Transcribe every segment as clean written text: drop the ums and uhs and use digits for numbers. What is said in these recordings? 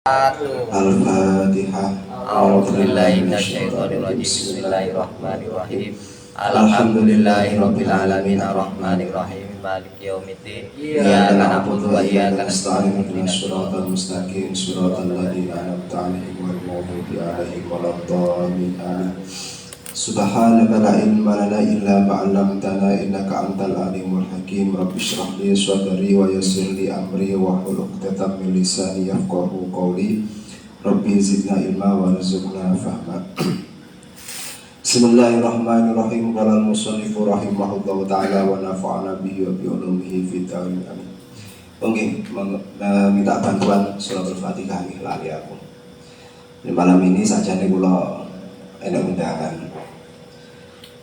Al-Fatihah. A'udzubillahi minasyaitonir rajim. Bismillahirrahmanirrahim. Alhamdulillahirabbil alamin arrahmanir rahim maliki yaumiddin. Iyyaka na'budu wa iyyaka nasta'in ihdinas siratal mustaqim siratal ladzina an'amta 'alaihim ghairil maghdubi 'alaihim waladdallin. Amin. Subhanaka la ilma lana illa ma 'allamtana innaka antal alimul hakim. Rabbi shrah li sadri wa yassir li amri wa hlul 'uqdatam min lisani yafqahu qawli. Rabbi zidna ilma warzuqna fahma. Bismillahirrahmanirrahim. Qala al-musannifu rahimahullahu ta'ala wa nafa'ana bihi wa bi ulumihi fid dharain amin. Oke, minta bantuan surat Al-Fatihah nih lali aku. Di malam ini saja nih kula enak undangan.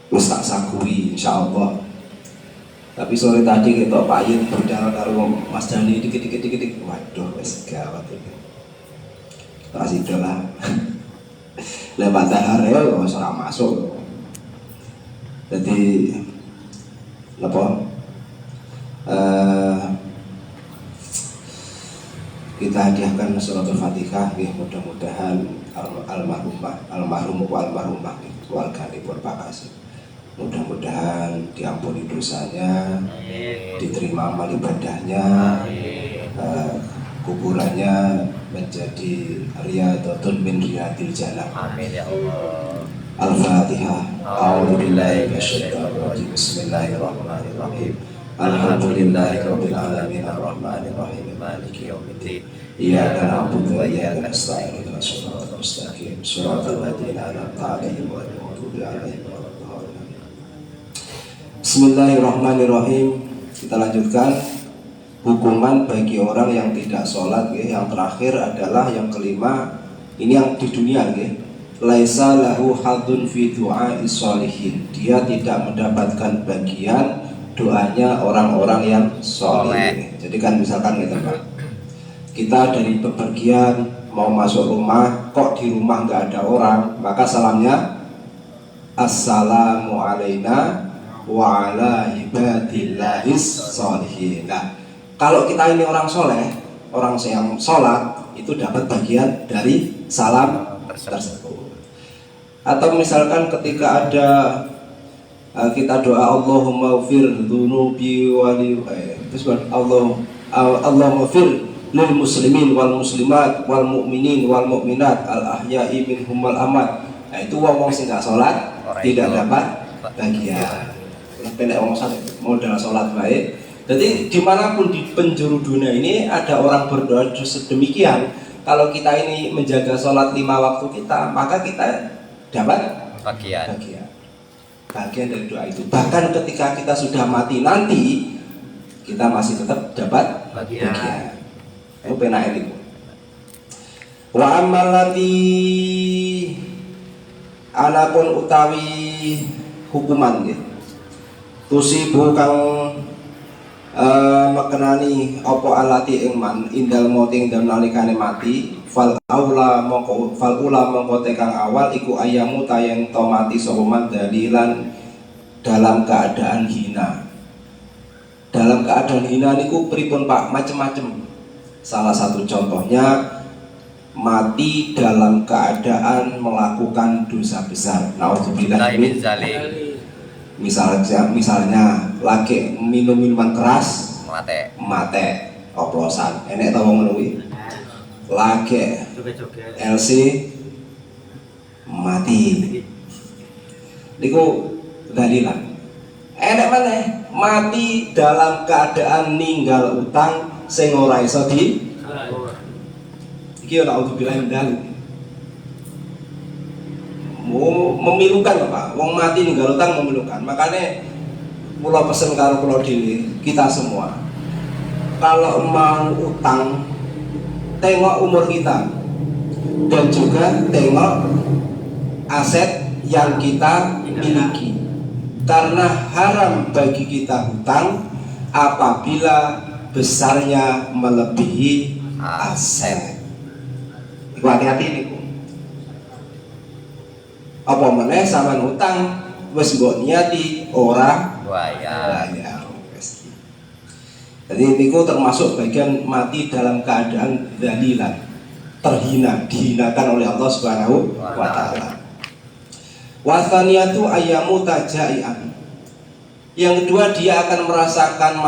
Wis tak sakui insyaallah. Tapi sore tadi kita Pak Yin berbicara karo Mas Dani dikit-dikit. Waduh wis gawat iki. Masih dolah. Lepas dahar ya ora masuk. Jadi apa? Kita hadiahkan surat Al-Fatihah ya, mudah-mudahan almarhumah keluarga pun Pak Kasih. Mudah-mudahan diampuni dosanya, diterima amal ibadahnya, kuburannya menjadi riyadhatun min riyadil jannah. Amin ya Allah. Al-Fatihah. A'udzubillahi minasyaitonir rajim. Bismillahirrahmanirrahim. Alhamdulillahirabbil alamin arrahmanir rahim maliki yaumiddin. Iyyaka na'budu wa iyyaka nasta'in ihdinas siratal mustaqim siratal ladzina an'amta 'alaihim ghairil maghdubi 'alaihim waladdallin. Bismillahirrahmanirrahim. Kita lanjutkan. Hukuman bagi orang yang tidak sholat ya. Yang terakhir adalah yang kelima. Ini yang di dunia ya. Laisa lahu hadun fi du'a'is sholihin. Dia tidak mendapatkan bagian doanya orang-orang yang sholih. Jadi kan misalkan gitu Pak, kita dari bepergian mau masuk rumah, kok di rumah nggak ada orang, maka salamnya assalamu alaina wa ala ibadillahis sholihin. Nah, kalau kita ini orang soleh, orang yang sholat, itu dapat bagian dari salam tersebut. Atau misalkan ketika ada kita doa Allahumma ghfir dzunubi Allahumma ghfir lil muslimin wal muslimat wal mu'minin wal mu'minat al ahya'i minhum wal amat. Nah itu wong sing gak sholat tidak dapat bagian. Nek wong modal sholat baik. Jadi dimanapun di penjuru dunia ini ada orang berdoa sedemikian. Kalau kita ini menjaga sholat 5 waktu kita, maka kita dapat bagian dari doa itu. Bahkan ketika kita sudah mati nanti, kita masih tetap dapat bagian. Itu penak ini. Wa amalati anapun utawi hukuman gitu. Tusibu kang makenani apa alati ing man indal mauting dan nalikane mati fal ula mongko tekang awal iku ayamu tayang to mati sapa man dalilan dalam keadaan hina. Dalam keadaan hina niku pripun Pak? Macem-macem. Salah satu contohnya mati dalam keadaan melakukan dosa besar. Nauzubillah min dzalik. Misalnya lagi minum minuman keras mate oplosan enek tau ngono kuwi lagi LC mati niku dalilan enek maneh mati dalam keadaan ninggal utang sing ora iso di iki ora auzubillahi min dzalik. Memilukan Pak, wong mati ninggal utang memilukan. Makanya kula pesen karo kula dhewe, kita semua kalau mau utang tengok umur kita dan juga tengok aset yang kita miliki, karena haram bagi kita hutang apabila besarnya melebihi aset. Hati-hati nih. Apa meneh sampean hutang wis mbok niati ora bayar. Jadi niku termasuk bagian mati dalam keadaan dalilan. terhina, dihinakan oleh Allah Subhanahu wa taala. Wa tsaniyatu ayyamu tajai'an. Yang kedua, dia akan merasakan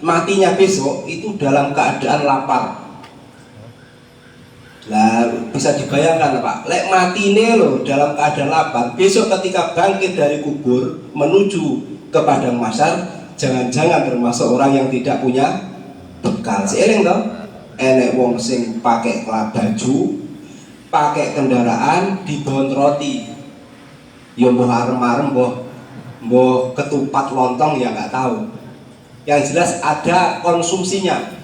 matinya besok itu dalam keadaan lapar. Lah bisa dibayangkan Pak, lek mati ini loh dalam keadaan lapar, besok ketika bangkit dari kubur menuju ke padang mahsyar, jangan-jangan termasuk orang yang tidak punya bekal. Seiring toh, enek wong sing pakai baju, pakai kendaraan, dibon roti, yo mbah arem-arem mbah ketupat lontong ya nggak tahu. Yang jelas ada konsumsinya.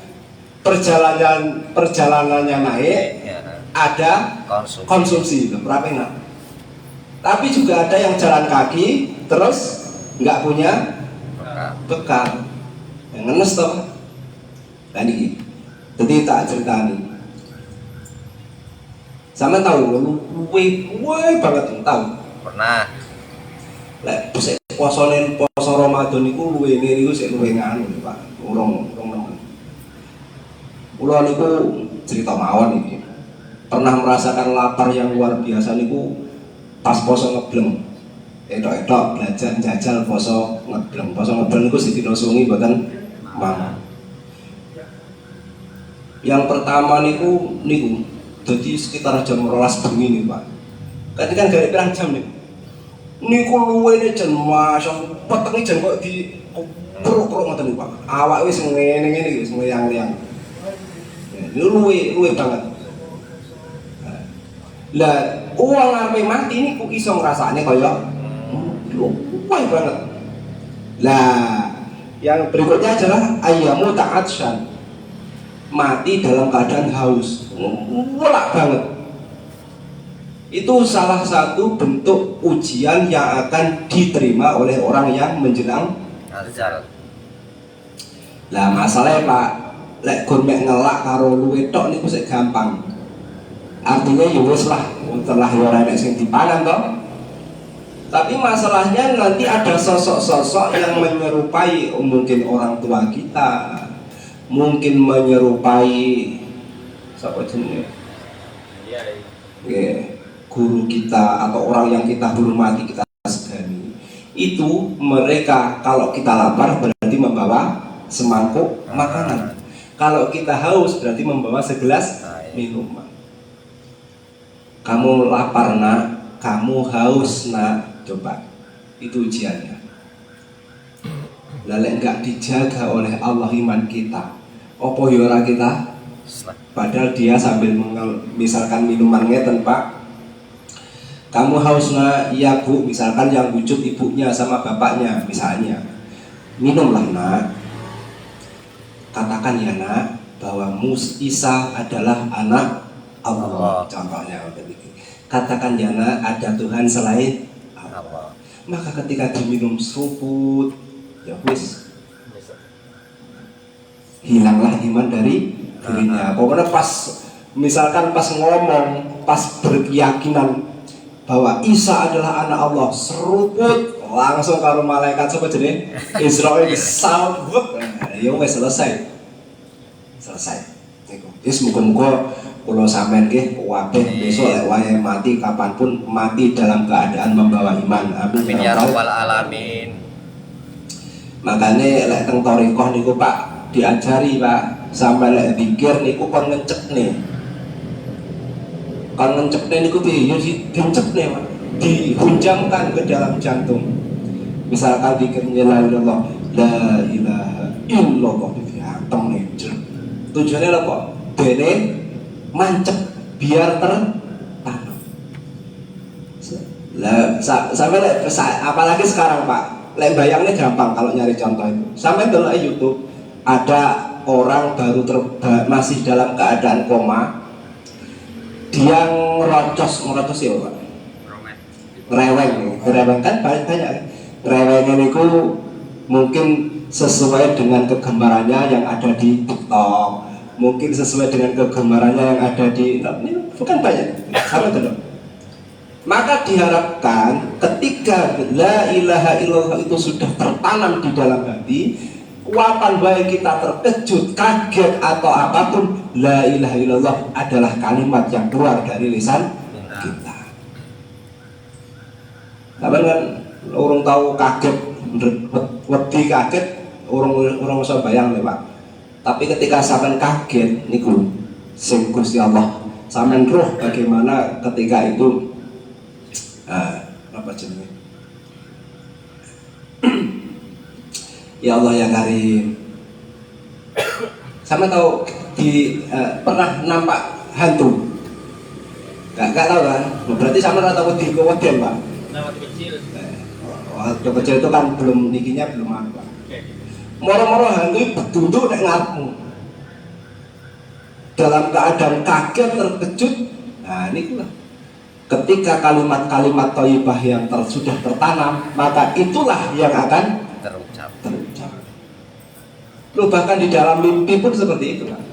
Perjalanannya naik, ada konsumsi itu berapa enak. Tapi juga ada yang jalan kaki terus nggak punya bekal, yang ngenes toh. Tadi, jadi tak ceritani. Sama tahu, luwe banget tahu. Pernah. Lek poso Ramadan itu luwe niku sik luwe nganu Pak. Urung nemen. Kula niku cerita mawon iki. Pernah merasakan lapar yang luar biasa niku pas poso ngebleng. Etok-etok belajar jajal poso ngebleng. Poso ngebleng niku sedina sungi mboten mangan. Yang pertama niku jadi sekitar jam 12 bengi nih Pak. Kan gak pirang jam nih. Niku luwene jan masang petenge jan kok di kruk-kruk ngoten niku Pak. Awake wis ngene-ngene iki wis ngoyang-oyang. Luwe banget. Lah uang ngarepe mati niku iso ngrasakne kaya luwe banget. Lah yang berikutnya adalah ayyamu ta'atsyan. Mati dalam keadaan haus. Welak banget. Itu salah satu bentuk ujian yang akan diterima oleh orang yang menjelang azal. Lah masalahnya Pak, lek gourmet ngelak karo luwe tok niku sik gampang. Artinya ya wis lah, telah ya ora nek sing dipangan toh. Tapi masalahnya nanti ada sosok-sosok yang menyerupai mungkin orang tua kita, mungkin menyerupai siapa jenenge? Guru kita atau orang yang kita hormati, kita segani. Itu mereka kalau kita lapar berarti membawa semangkuk makanan. Kalau kita haus berarti membawa segelas minuman. Kamu lapar nak, kamu haus nak, coba itu ujiannya. Lalu enggak dijaga oleh Allah iman kita, opo yora kita? Padahal dia sambil misalkan minuman ngeten Pak. Kamu haus nak, iya bu, misalkan yang wujud ibunya sama bapaknya misalnya. Minumlah nak. Katakan ya nak bahwa Isa adalah anak Allah. Contohnya katakan ya nak ada Tuhan selain Allah. Maka ketika diminum seruput, ya wis hilanglah iman dari dirinya. Pokoknya pas misalkan pas ngomong, pas berkeyakinan bahwa Isa adalah anak Allah, seruput langsung karo malaikat sapa jenenge Israil disawut, ya wis selesai. Niku. Wis muga-muga kula sampean nggih kabeh besok lek wayahe mati kapanpun mati dalam keadaan membawa iman. Amin ya rabbal alamin. Makane lek teng thariqah niku Pak diajari Pak, sampai lek zikir niku kon ngencepne. Kon ngencepne niku piye? Ya dicepne Pak. Dihunjamkan ke dalam jantung. Misalkan zikirnya la ilaha illallah diantem nih. Tujuannya apa? Bene mancep biar tertanam. Lah sampai apalagi sekarang Pak, lek bayangnya gampang kalau nyari contoh itu. Sampai dulu YouTube ada orang baru masih dalam keadaan koma, dia ngerocos ya Pak. Ngereweng kan banyak. Ngerewengnya itu mungkin sesuai dengan kegemarannya yang ada di TikTok, mungkin sesuai dengan kegemarannya yang ada di ini bukan banyak sama dulu. Maka diharapkan ketika la ilaha illallah itu sudah tertanam di dalam hati, kapan baik kita terkejut, kaget atau apapun, la ilaha illallah adalah kalimat yang keluar dari lisan kita. Tapi kan orang tahu kaget, wedi kaget, orang usah bayang nih Pak. Tapi ketika sampean kaget niku sing Gusti Allah, sampean roh bagaimana ketika itu apa jenenge? Ya Allah yang Karim. Sampean tahu pernah nampak hantu? Gak tahu kan? Berarti sampean ora tahu wedi keweden Pak. Waktu kecil. Waktu kecil itu kan belum nikinya belum apa. Moro-moro hantu berduduk nek ngarepmu. Dalam keadaan kaget terkejut. Nah, ini lah. Ketika kalimat-kalimat thayyibah yang sudah tertanam, maka itulah yang akan terucap. Loh, bahkan di dalam mimpi pun seperti itu kan.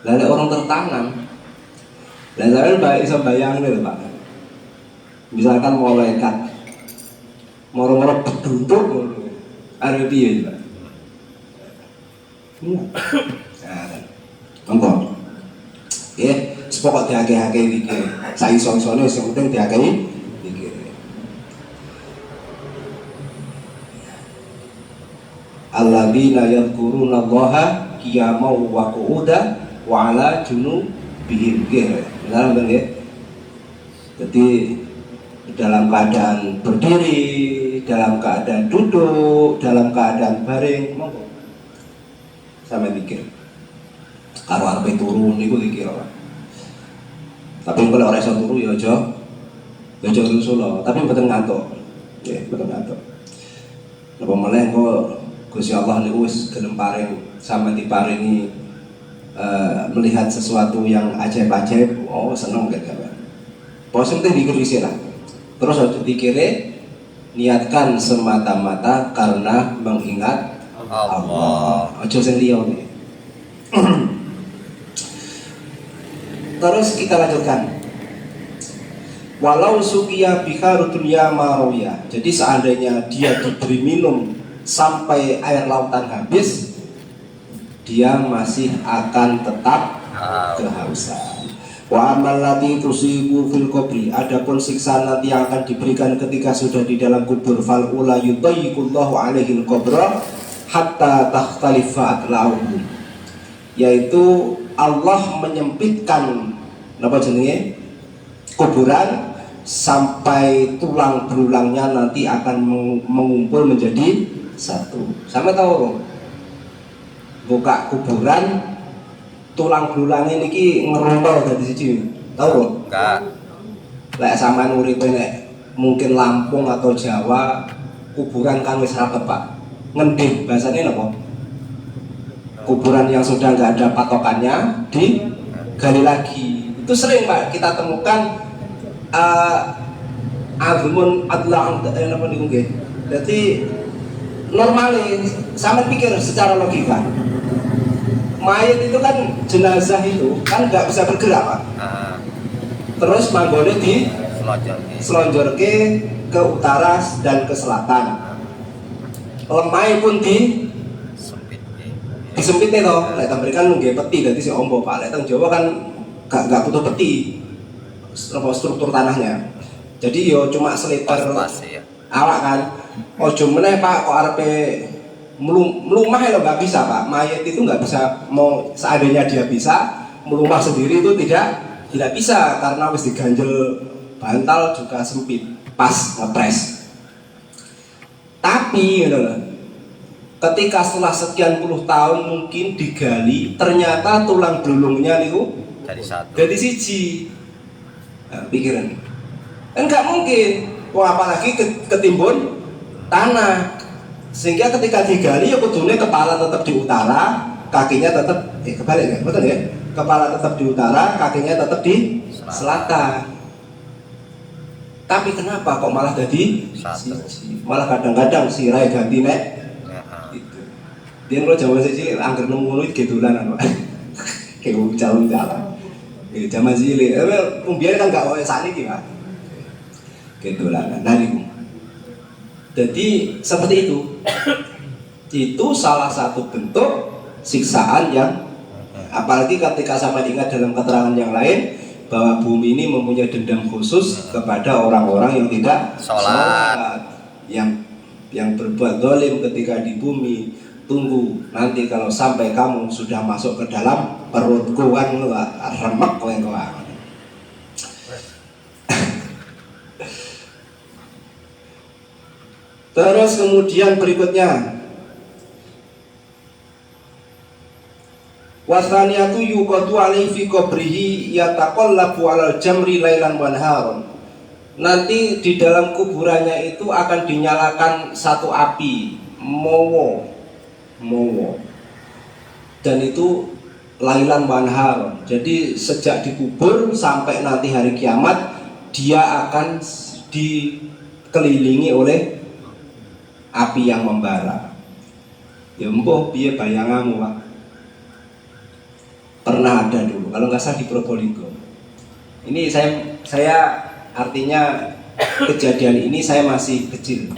Lalu orang tertanam. Dan saya bisa bayangin Pak. Misalkan malaikat moro-moro berduduk ada piye Pak. Nah, monggo. Sepokok diake-ake iki. Saiso-isone sing penting diakei iki. Alladzina yadhkuruna Allaha qiyaman wa qu'udan wa 'ala junubihim. Benar kan ya? Jadi dalam keadaan berdiri, dalam keadaan duduk, dalam keadaan baring, monggo. Sampai mikir. Karo arepe turu niku iki ora. Tapi kalau orang iso turu ya aja rusuh, tapi mboten ngantuk. Nggih, mboten ngantuk. Napa meneh kok Gusti Allah niku wis gelem paring sampeyan diparingi melihat sesuatu yang ajaib-ajaib, oh seneng gak kan. Pos penting dikir lah. Terus aja dikire niatkan semata-mata karena mengingat Allah. Aja sing liya. Terus kita lanjutkan. Walau suqiya biharu dunya maroya. Jadi seandainya dia diberi minum sampai air lautan habis, dia masih akan tetap kehausan. Wa amal lati tusibu fil qabri. Adapun siksa nanti yang akan diberikan ketika sudah di dalam kubur, fal ula yudayyiqullahu alaihi al-qabra hatta takhtalifa atla'uhum. Yaitu Allah menyempitkan apa jenenge kuburan sampai tulang berulangnya nanti akan mengumpul menjadi satu. Sampai tahu buka kuburan tulang berulangnya niki ngerontol dari siji. Tahu enggak? Lek sampean uripe nek mungkin Lampung atau Jawa kuburan kan wis rapet Pak. Ngendih bahasanya napa? Kuburan yang sudah nggak ada patokannya digali lagi. Itu sering Pak kita temukan azmun adla apa niku nggih. Jadi normalnya sama pikir secara logika. Mayat itu kan jenazah itu kan nggak bisa bergerak Pak. Terus manggone di selonjorke ke utara dan ke selatan. Lemai pun disempitnya toh, lek berikan nggih peti dadi si ombo Pak. Lek teng Jawa kan gak butuh peti. Struktur tanahnya. Jadi yo cuma selebar awak kan. Ojo meneh Pak kok arepe melumah lho nggak bisa Pak. Mayat itu nggak bisa, mau seandainya dia bisa melumah sendiri itu tidak bisa karena wis diganjel bantal juga sempit pas ngepres. Tapi gitu loh, ketika setelah sekian puluh tahun mungkin digali, ternyata tulang belulungnya niku jadi siji. Nah, pikiran enggak mungkin, apalagi ketimbun tanah. Sehingga ketika digali ya kudune kepala tetap di utara, kakinya tetap kebalik ya, betul ya? Kepala tetap di utara, kakinya tetap di selatan. Tapi kenapa kok malah jadi siji? Malah kadang-kadang sirai ganti nek. Itu. Dia kalau Jawa siji angger nemu ngono iki dolanan, Pak. Kayak jalan-jalan. Zaman cilik, umbiar kan gak oleh saat ini Pak. Kedolanan, nah niku. Jadi seperti itu. Itu salah satu bentuk siksaan yang, apalagi ketika sampai ingat dalam keterangan yang lain bahwa bumi ini mempunyai dendam khusus kepada orang-orang yang tidak sholat, yang berbuat zalim ketika di bumi. Tunggu nanti kalau sampai kamu sudah masuk ke dalam perutku kan remek kowe. Terus kemudian berikutnya, wasaniyatu yuqatu alaihi fi qabrihi yataqallabu 'alal jamri lailan wa naharon. Nanti di dalam kuburannya itu akan dinyalakan satu api mowo, dan itu lailan wa naharon. Jadi sejak dikubur sampai nanti hari kiamat dia akan dikelilingi oleh api yang membara. Ya mpuh piye bayanganmu, Pak? Pernah ada dulu, kalau nggak salah di Probolinggo. Ini saya artinya kejadian ini saya masih kecil.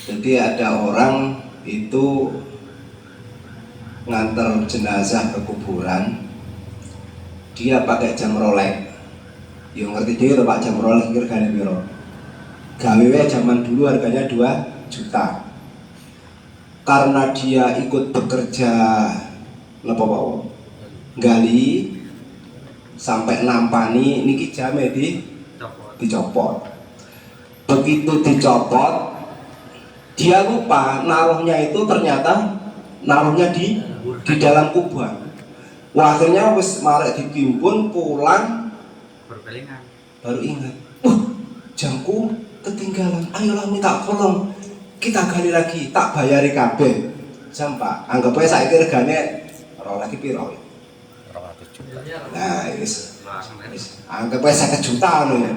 Jadi ada orang itu ngantar jenazah ke kuburan, dia pakai jam Rolex. Yo ngerti dia Pak, jam Rolex harganya piro? Gawe zaman dulu harganya 2 juta. Karena dia ikut bekerja gali sampai nampani niki jame dicopot. Begitu dicopot, dia lupa naruhnya itu ternyata naruhnya di dalam kuburan. Wah, akhirnya wis marek ditimbun pulang baru ingat, jamku ketinggalan. Ayolah minta tolong, kita gali lagi, tak bayari kabeh. Jam Pak, anggap aja saiki regane lagi piro? 200 juta. Nah, anggap aja 1 juta ya.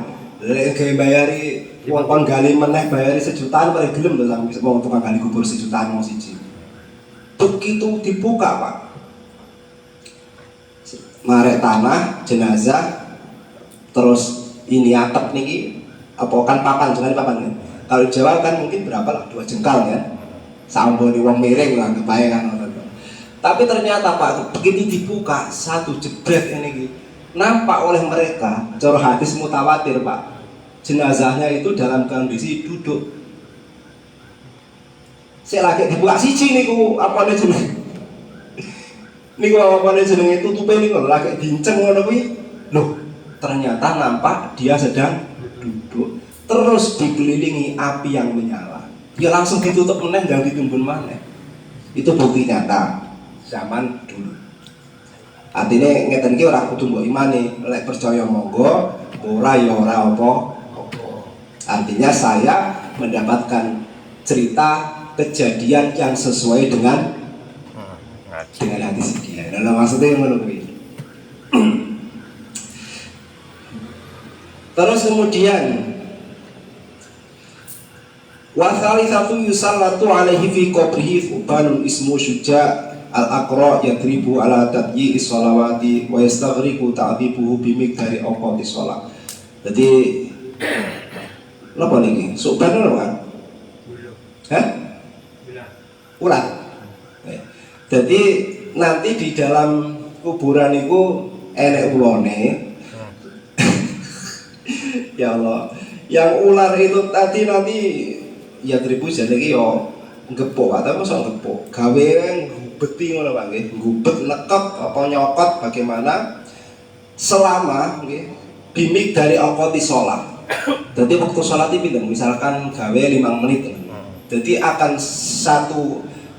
Lek bayari wong kon gali meneh bayari 1 jutaan paling gelem lho sampe wong tukang gali kubur 1 jutaan mau siji. Begitu dibuka, Pak. Marek tanah jenazah terus ini atap niki apa kan papan, jangan papan ya. Kalau Jawa kan mungkin berapa lah, 2 jengkal ya. Samboni wong miring lah kebayang kan. Tapi ternyata Pak, begitu dibuka satu jebret ini nampak oleh mereka, cara hadis mutawatir Pak, jenazahnya itu dalam kondisi duduk. Saya lagi dibuka siji niku apa nih jeneng? Niku apa nih jeneng itu tutupe niku lagi dinceng ngono kuwi. Loh, ternyata nampak dia sedang duduk. Terus dikelilingi api yang menyala. Dia langsung ditutup meneh dan ditumbun maneh. Itu bukti nyata zaman dulu. Artinya ngeten iki ora kudu mbok imani, lek percaya monggo, ora ya ora apa. Artinya saya mendapatkan cerita kejadian yang sesuai dengan hadis iki. Nah, maksudnya ngono kuwi. Terus kemudian wa thalithatu yusallatu alaihi fi qabrihi fubanun ismu Syuja' al-Aqra yadribu ala tadyi is-shalawati wa yastaghriqu ta'dibuhu bimikdari awqati shalah. Jadi napa niki? Suban lho kan? Hah? Ulat. Jadi nanti di dalam kuburan itu enek ulone. Ya Allah. Yang ular itu tadi nanti ya tribu jane iki yo ngepok atau mosok ngepok. Gawe beti ngono Pak nggih, ngubet nekep apa nyokot bagaimana selama nggih bimik dari awqati shalah. Jadi waktu sholat itu misalkan gawe 5 menit. Jadi akan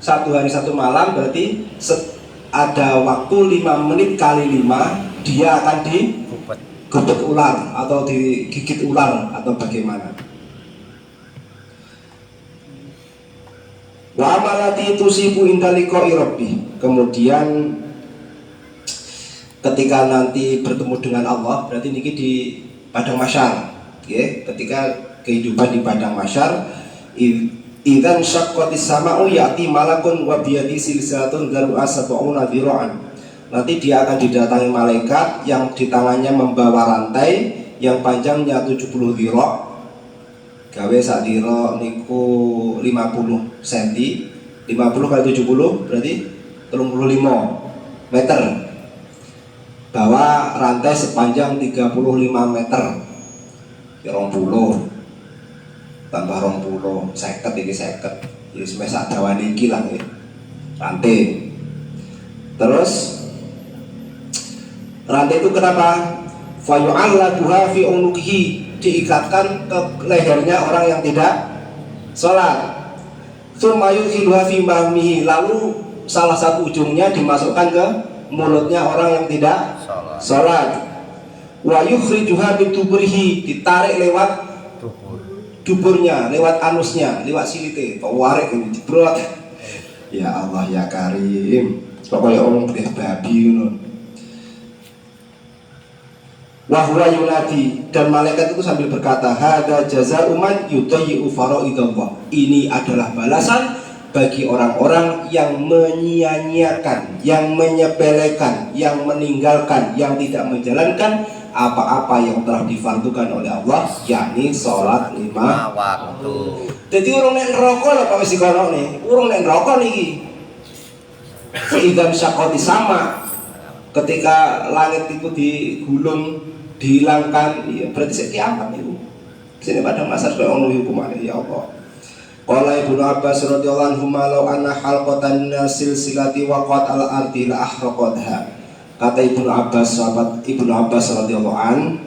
satu hari 1 malam berarti ada waktu 5 menit kali 5 dia akan digubet ular atau digigit ular atau bagaimana. Wa amalati tusibu indaliqa'i rabbi. Kemudian ketika nanti bertemu dengan Allah, berarti niki di padang mahsyar, nggih. Ketika kehidupan di padang mahsyar, idzan syaqqatis sama'u ya'ti malakun wa biyadi silsilatun dharu'a sab'una dhira'an. Nanti dia akan didatangi malaikat yang di tangannya membawa rantai yang panjangnya 70 dhira'. gawe sakdira niku 50 cm, 50 kali 70 berarti 35 meter. Bawa rantai sepanjang 35 meter. Ya 20 tambah 20 50 iki 50. Ya wis sak dawane iki lah nggih. Rantai. Terus rantai itu kenapa? Fayu'alladuha fi unuqihi, diikatkan ke lehernya orang yang tidak sholat. Tsumma yudkhiluha fi mamihi, lalu salah satu ujungnya dimasukkan ke mulutnya orang yang tidak sholat. Wa yukhrijuha min duburihi, ditarik lewat duburnya, lewat anusnya, lewat silite, tawarik ini jebrot. Ya Allah ya Karim, pokoknya orang beli babi ngono. Wa huwa yunadi, dan malaikat itu sambil berkata, hada jazaa'u man yudayyi'u faraidallah. Ini adalah balasan bagi orang-orang yang menyia-nyiakan, yang menyepelekan, yang meninggalkan, yang tidak menjalankan apa-apa yang telah difardukan oleh Allah, yakni sholat 5 waktu. Jadi urung nek neraka lho Pak wis dikono nih, urung nek neraka niki. Idzan syaqati sama, ketika langit itu digulung, dihilangkan, ya berarti sik kiamat itu. Sini pada masa koyo ngono hukumane ya Allah. Qala Ibnu Abbas radhiyallahu anhu law anna halqatan silsilati waqat al-ardi la ahraqatha. Kata Ibnu Abbas, sahabat Ibnu Abbas radhiyallahu an,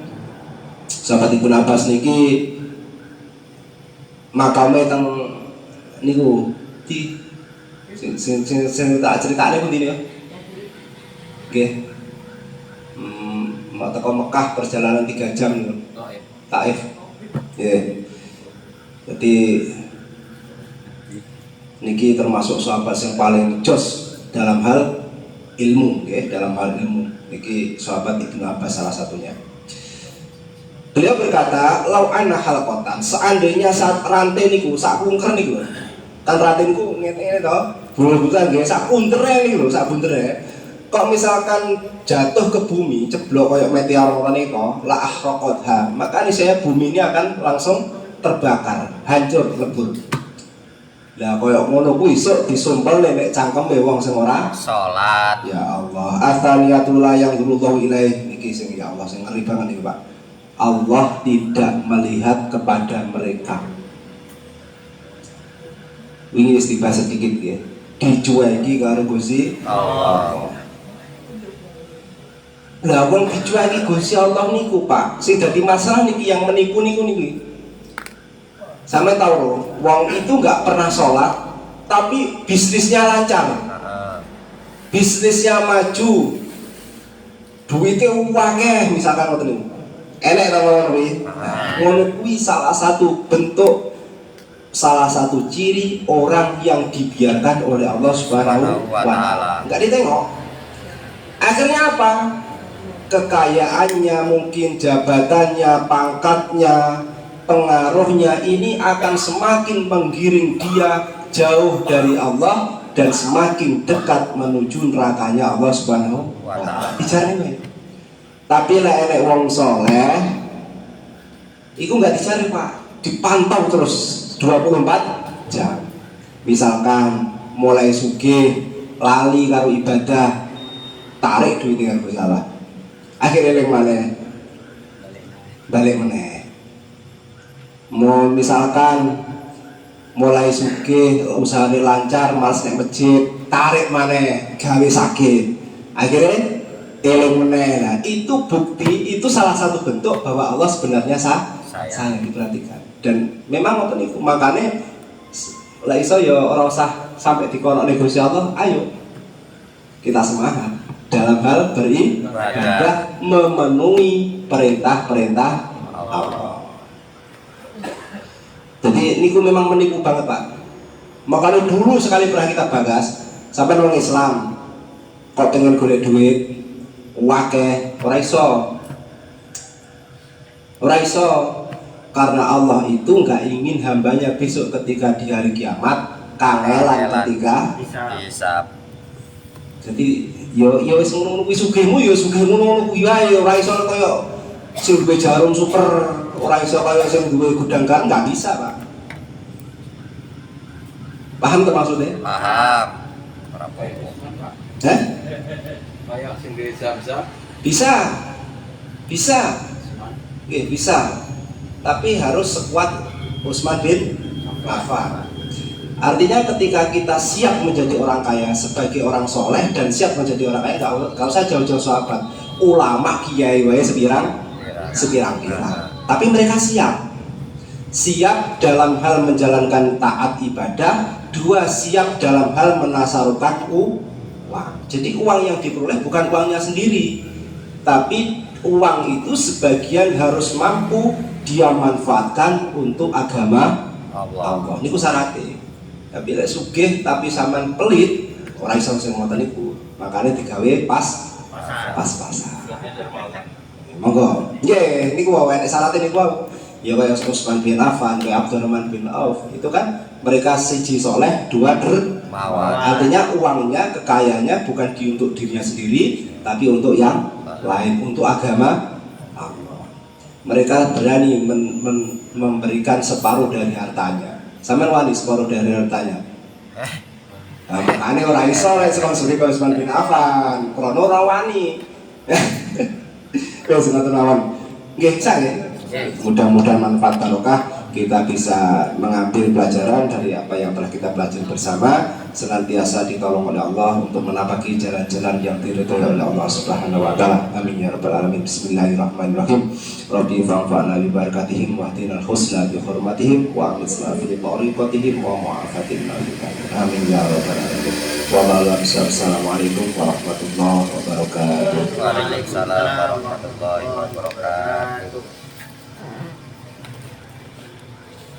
sahabat Ibnu Abbas niki makame teng niku di sing tak critane pundi niku. Nggih. Mau teko Mekah perjalanan 3 jam niku. Taif. Nggih. Jadi niki termasuk sahabat yang paling jos dalam hal ilmu, okay? Dalam hal ilmu niki sahabat Ibnu Abbas salah satunya. Beliau berkata, lau anna halqatan, seandainya saat rantai niku sak kunker niku, kan rantai niku ngene to, bulu-buluan nggih sak kuntere niku lho, sak buntere. Kok misalkan jatuh ke bumi, ceblok kayak meteor ngono niku, la ahraqatha, maka niscaya bumi ini akan langsung terbakar, hancur, lebur. Lah koyo ngono kuwi isuk disumpel nek cangkeme wong sing ora salat. Ya Allah, asaniyatul la yang dzulullahu ilaih niki sing ya Allah sing ngeri banget iki, Pak. Allah tidak melihat kepada mereka. Wingi wis dibahas sedikit ya. Dicueki karo Gusti Allah. Lah wong dicueki Gusti Allah niku, Pak. Sing dadi masalah niki yang menipu niku niki. Sampai tahu, wong itu nggak pernah sholat, tapi bisnisnya lancar, bisnisnya maju, duitnya wakeh, misalkan waktu ini, enak ngono kuwi salah satu bentuk, salah satu ciri orang yang dibiarkan oleh Allah Subhanahu wa Ta'ala. Nggak ditengok. Akhirnya apa? Kekayaannya, mungkin jabatannya, pangkatnya, pengaruhnya ini akan semakin menggiring dia jauh dari Allah dan semakin dekat menuju nerakanya Allah Subhanahu wa Ta'ala. Dicari. Tapi lek enek wong soleh iku nggak dicari, Pak, dipantau terus 24 jam. Misalkan mulai sugih lali karo ibadah, tarik duit dengan bersalah, akhirnya eling maneh balik meneh. Mau misalkan mulai sugih, usahane lancar, males nek masjid, tarik maneh gawe sakit, akhirnya eling meneh. Nah, itu bukti, itu salah satu bentuk bahwa Allah sebenarnya sayang diperhatikan. Dan memang ngoten niku, makane la iso ya ora usah sampai dikono Gusti Allah, ayo kita semangat dalam hal beribadah, memenuhi perintah-perintah Allah. Jadi niku memang menipu banget, Pak. Makanya dulu sekali pernah kita bahas, sampai orang Islam kok pengen golek duit, wakeh, ora iso, karena Allah itu nggak ingin hambanya besok ketika di hari kiamat kangelan ketika hisab. Jadi yo wis ngono kuwi sugihmu yo sugih ngono kuwi wae, ora iso kaya sing jarum super Orang iso kaya sing duwe gudang garam nggak bisa, Pak. Paham tuh maksudnya? Paham. Berapa itu? Hah? Kayak sing bisa. Bisa. Bisa. Oke, bisa. Tapi harus sekuat Utsman bin Affan. Artinya ketika kita siap menjadi orang kaya sebagai orang soleh dan siap menjadi orang kaya, gak usah jauh-jauh sahabat, ulama kiai wae sepirang tapi mereka siap dalam hal menjalankan taat ibadah, dua siap dalam hal menasarukan uang. Jadi uang yang diperoleh bukan uangnya sendiri, tapi uang itu sebagian harus mampu dia manfaatkan untuk agama Allah. Niku syaratnya. Tapi lek sugih tapi sampean pelit, ora iso sing ngoten niku. Makane digawe pas-pasan. Monggo. Nggih, niku wae nek syaratnya niku ya kayak Utsman bin Affan, kayak Abdurrahman bin Auf. Itu kan mereka siji soleh, dua dermawan. Artinya uangnya, kekayaannya bukan untuk dirinya sendiri, tapi untuk yang lain, untuk agama Allah. Mereka berani memberikan separuh dari hartanya. Sampeyan wani separuh dari hartanya. Nah, makanya orang iso lek seperti Utsman bin Affan, krono ora wani. Wis ngoten mawon. Nggih, nggih. Mudah-mudahan manfaat barokah, kita bisa mengambil pelajaran dari apa yang telah kita pelajari bersama, senantiasa ditolong oleh Allah untuk menapaki jalan-jalan yang diridhoi oleh Allah Subhanahu wa taala. Amin ya rabbal alamin. Bismillahirrahmanirrahim. Rabbi fa'fa'na bi barakatihim wa ahdina al-husna bi hurmatihim wa amisna fi tariqatihim wa mu'afatina. Amin ya rabbal alamin. Wassalamualaikum warahmatullahi wabarakatuh. Waalaikumsalam warahmatullahi wabarakatuh.